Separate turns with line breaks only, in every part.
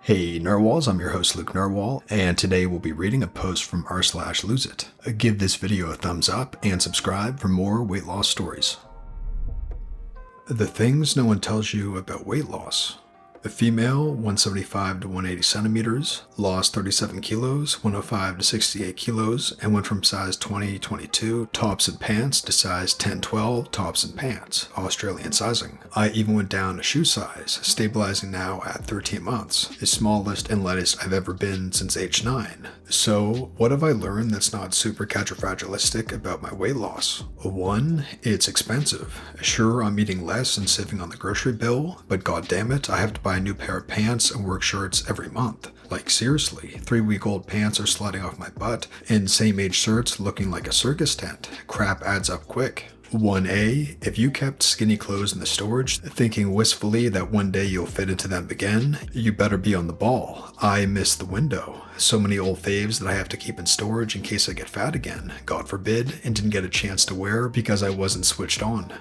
Hey Narwhals, I'm your host Luke Narwhal, and today we'll be reading a post from r/loseit. Give this video a thumbs up and subscribe for more weight loss stories. The things no one tells you about weight loss. A female, 175 to 180 centimeters, lost 37 kilos, 105 to 68 kilos, and went from size 20-22 tops and pants to size 10-12 tops and pants, Australian sizing. I even went down a shoe size, stabilizing now at 13 months, the smallest and lightest I've ever been since age 9. So, what have I learned that's not super fragilistic about my weight loss? 1. It's expensive. Sure, I'm eating less and saving on the grocery bill, but goddammit, I have to buy a new pair of pants and work shirts every month. Like seriously, 3-week-old pants are sliding off my butt, and same age shirts looking like a circus tent. Crap adds up quick. 1A, if you kept skinny clothes in the storage, thinking wistfully that one day you'll fit into them again, you better be on the ball. I missed the window. So many old faves that I have to keep in storage in case I get fat again, God forbid, and didn't get a chance to wear because I wasn't switched on.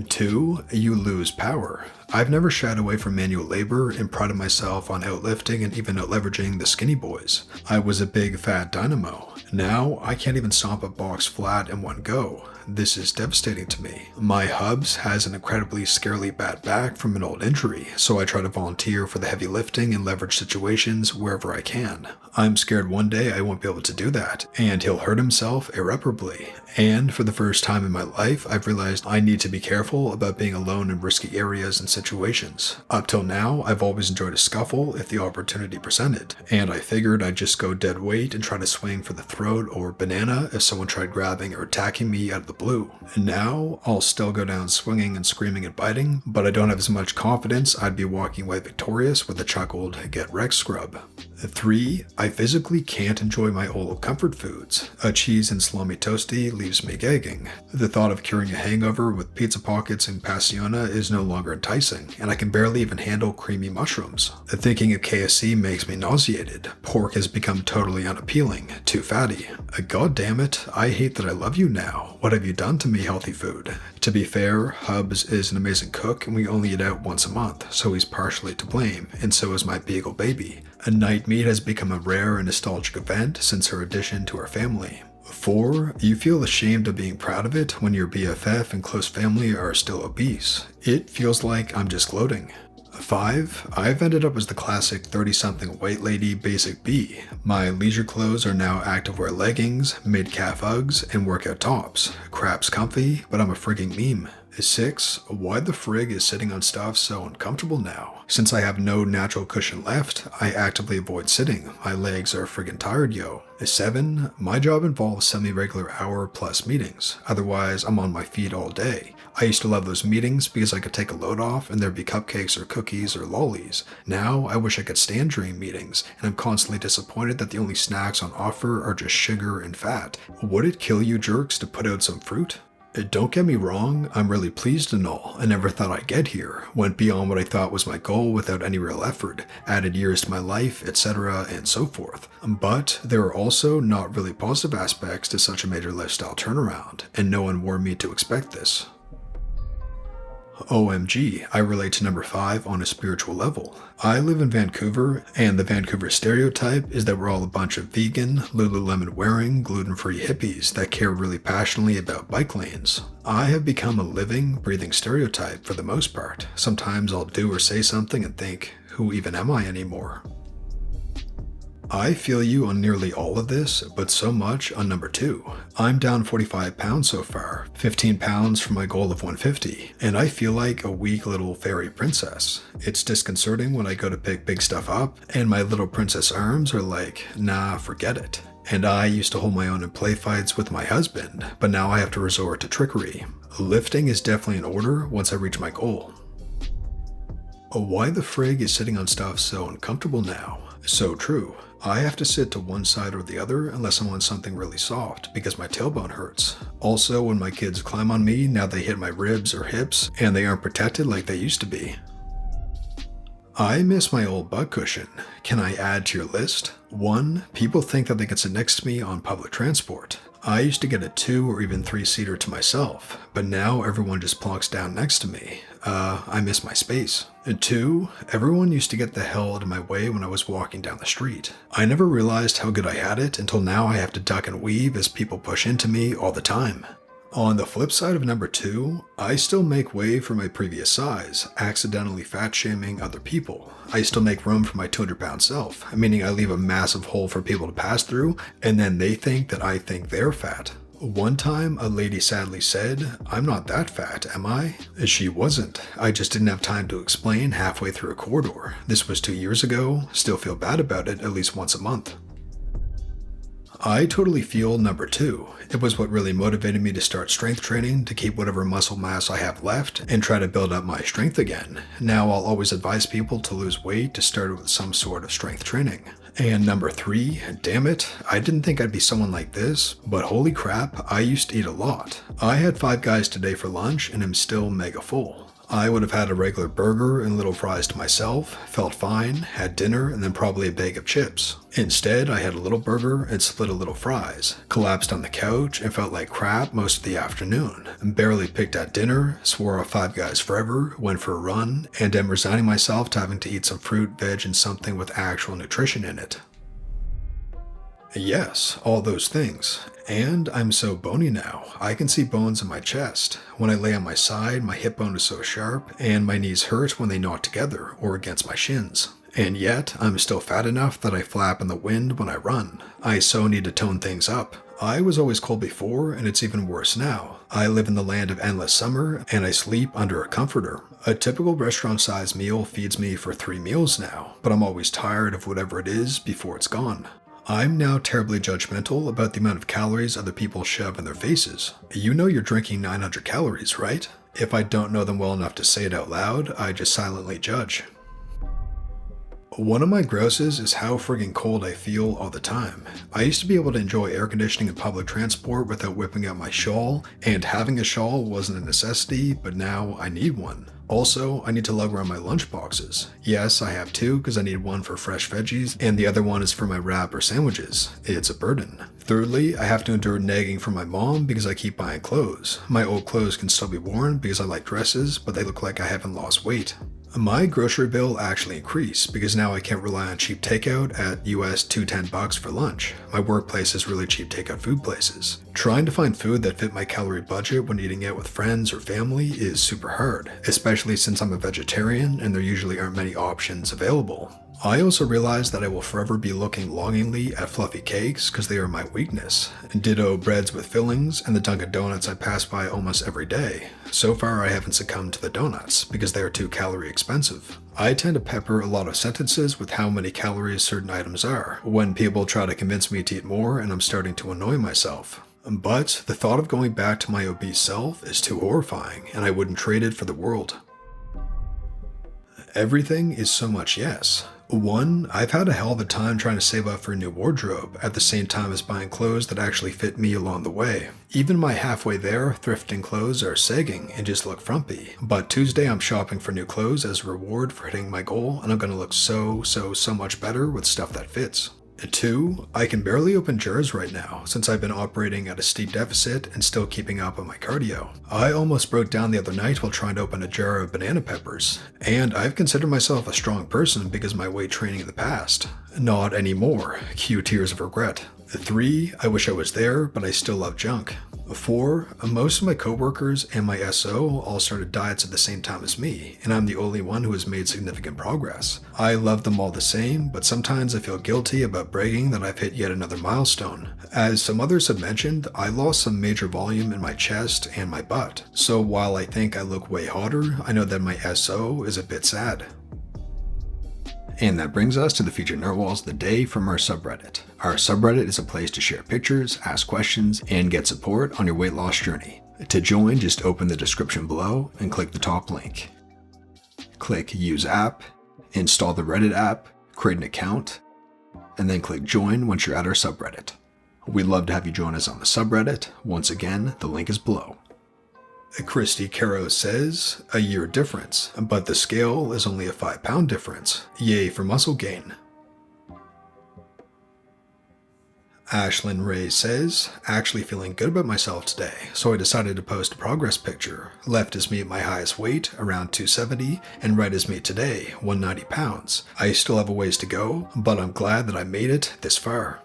2. You lose power. I've never shied away from manual labor and prided myself on outlifting and even outleveraging the skinny boys. I was a big fat dynamo. Now, I can't even stomp a box flat in one go. This is devastating to me. My hubs has an incredibly scarily bad back from an old injury, so I try to volunteer for the heavy lifting and leverage situations wherever I can. I'm scared one day I won't be able to do that, and he'll hurt himself irreparably. And for the first time in my life, I've realized I need to be careful about being alone in risky areas and situations. Up till now, I've always enjoyed a scuffle if the opportunity presented, and I figured I'd just go dead weight and try to swing for the throat or banana if someone tried grabbing or attacking me out of the blue. And now, I'll still go down swinging and screaming and biting, but I don't have as much confidence I'd be walking away victorious with a chuckled "get wrecked" scrub. 3. I physically can't enjoy my old comfort foods. A cheese and salami toasty leaves me gagging. The thought of curing a hangover with pizza pockets and passiona is no longer enticing, and I can barely even handle creamy mushrooms. Thinking of KFC makes me nauseated. Pork has become totally unappealing, too fatty. God damn it, I hate that I love you now. What have you done to me, healthy food? To be fair, Hubs is an amazing cook and we only eat out once a month, so he's partially to blame, and so is my beagle baby. A night meat has become a rare and nostalgic event since her addition to our family. 4. You feel ashamed of being proud of it when your BFF and close family are still obese. It feels like I'm just gloating. 5. I've ended up as the classic 30-something white lady basic B. My leisure clothes are now activewear leggings, mid-calf Uggs, and workout tops. Crap's comfy, but I'm a frigging meme. 6. Why the frig is sitting on stuff so uncomfortable now? Since I have no natural cushion left, I actively avoid sitting. My legs are friggin' tired, yo. 7. My job involves semi-regular hour-plus meetings. Otherwise, I'm on my feet all day. I used to love those meetings because I could take a load off and there'd be cupcakes or cookies or lollies. Now, I wish I could stand during meetings, and I'm constantly disappointed that the only snacks on offer are just sugar and fat. Would it kill you jerks to put out some fruit? Don't get me wrong, I'm really pleased and all. I never thought I'd get here. Went beyond what I thought was my goal without any real effort. Added years to my life, etc. and so forth. But there are also not really positive aspects to such a major lifestyle turnaround, and no one warned me to expect this. OMG, I relate to number 5 on a spiritual level. I live in Vancouver, and the Vancouver stereotype is that we're all a bunch of vegan, Lululemon wearing, gluten-free hippies that care really passionately about bike lanes. I have become a living, breathing stereotype for the most part. Sometimes I'll do or say something and think, who even am I anymore? I feel you on nearly all of this, but so much on number 2. I'm down 45 pounds so far, 15 pounds from my goal of 150, and I feel like a weak little fairy princess. It's disconcerting when I go to pick big stuff up, and my little princess arms are like, nah, forget it. And I used to hold my own in play fights with my husband, but now I have to resort to trickery. Lifting is definitely in order once I reach my goal. Why the frig is sitting on stuff so uncomfortable now? So true. I have to sit to one side or the other unless I'm on something really soft because my tailbone hurts. Also, when my kids climb on me, now they hit my ribs or hips and they aren't protected like they used to be. I miss my old butt cushion. Can I add to your list? 1. People think that they can sit next to me on public transport. I used to get a 2 or even 3-seater to myself, but now everyone just plonks down next to me. I miss my space. And 2, everyone used to get the hell out of my way when I was walking down the street. I never realized how good I had it until now I have to duck and weave as people push into me all the time. On the flip side of number 2, I still make way for my previous size, accidentally fat-shaming other people. I still make room for my 200-pound self, meaning I leave a massive hole for people to pass through, and then they think that I think they're fat. One time, a lady sadly said, "I'm not that fat, am I?" She wasn't. I just didn't have time to explain halfway through a corridor. This was 2 years ago. Still feel bad about it at least once a month. I totally feel number 2. It was what really motivated me to start strength training to keep whatever muscle mass I have left and try to build up my strength again. Now I'll always advise people to lose weight to start with some sort of strength training. And number 3, damn it, I didn't think I'd be someone like this, but holy crap, I used to eat a lot. I had 5 guys today for lunch and am still mega full. I would have had a regular burger and little fries to myself, felt fine, had dinner, and then probably a bag of chips. Instead, I had a little burger and split a little fries, collapsed on the couch, and felt like crap most of the afternoon. Barely picked at dinner, swore off 5 guys forever, went for a run, and am resigning myself to having to eat some fruit, veg, and something with actual nutrition in it. Yes, all those things. And I'm so bony now, I can see bones in my chest. When I lay on my side, my hip bone is so sharp, and my knees hurt when they knock together or against my shins. And yet, I'm still fat enough that I flap in the wind when I run. I so need to tone things up. I was always cold before, and it's even worse now. I live in the land of endless summer, and I sleep under a comforter. A typical restaurant-sized meal feeds me for 3 meals now, but I'm always tired of whatever it is before it's gone. I'm now terribly judgmental about the amount of calories other people shove in their faces. You know you're drinking 900 calories, right? If I don't know them well enough to say it out loud, I just silently judge. One of my grosses is how friggin' cold I feel all the time. I used to be able to enjoy air conditioning in public transport without whipping out my shawl, and having a shawl wasn't a necessity, but now I need one. Also, I need to lug around my lunch boxes. Yes, I have 2 because I need one for fresh veggies, and the other one is for my wrap or sandwiches. It's a burden. Thirdly, I have to endure nagging from my mom because I keep buying clothes. My old clothes can still be worn because I like dresses, but they look like I haven't lost weight. My grocery bill actually increased because now I can't rely on cheap takeout at US $210 for lunch. My workplace is really cheap takeout food places. Trying to find food that fit my calorie budget when eating out with friends or family is super hard, especially since I'm a vegetarian and there usually aren't many options available. I also realize that I will forever be looking longingly at fluffy cakes because they are my weakness. Ditto breads with fillings and the Dunkin' Donuts I pass by almost every day. So far I haven't succumbed to the donuts because they are too calorie expensive. I tend to pepper a lot of sentences with how many calories certain items are when people try to convince me to eat more and I'm starting to annoy myself. But the thought of going back to my obese self is too horrifying and I wouldn't trade it for the world. Everything is so much yes. 1, I've had a hell of a time trying to save up for a new wardrobe at the same time as buying clothes that actually fit me along the way. Even my halfway there thrifting clothes are sagging and just look frumpy. But Tuesday I'm shopping for new clothes as a reward for hitting my goal and I'm gonna look so much better with stuff that fits. 2, I can barely open jars right now since I've been operating at a steep deficit and still keeping up on my cardio. I almost broke down the other night while trying to open a jar of banana peppers, and I've considered myself a strong person because of my weight training in the past. Not anymore. Cue tears of regret. 3, I wish I was there, but I still love junk. 4, most of my coworkers and my SO all started diets at the same time as me, and I'm the only one who has made significant progress. I love them all the same, but sometimes I feel guilty about bragging that I've hit yet another milestone. As some others have mentioned, I lost some major volume in my chest and my butt, so while I think I look way hotter, I know that my SO is a bit sad. And that brings us to the featured narwhals of the day from our subreddit. Our subreddit is a place to share pictures, ask questions, and get support on your weight loss journey. To join, just open the description below and click the top link. Click Use App, install the Reddit app, create an account, and then click Join once you're at our subreddit. We'd love to have you join us on the subreddit. Once again, the link is below. Christy Caro says, a year difference, but the scale is only a 5-pound difference. Yay for muscle gain. Ashlyn Ray says, actually feeling good about myself today, so I decided to post a progress picture. Left is me at my highest weight, around 270, and right is me today, 190 pounds. I still have a ways to go, but I'm glad that I made it this far.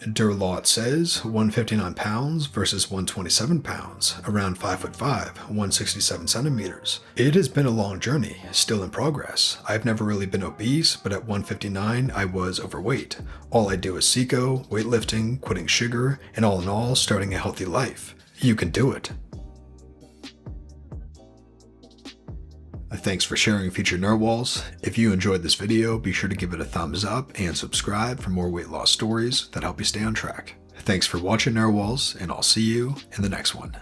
Durlot says 159 pounds versus 127 pounds, around 5'5", 167 centimeters. It has been a long journey, still in progress. I've never really been obese, but at 159 I was overweight. All I do is Seco, weightlifting, quitting sugar, and all in all, starting a healthy life. You can do it. Thanks for sharing Future Narwhals. If you enjoyed this video, be sure to give it a thumbs up and subscribe for more weight loss stories that help you stay on track. Thanks for watching Narwhals, and I'll see you in the next one.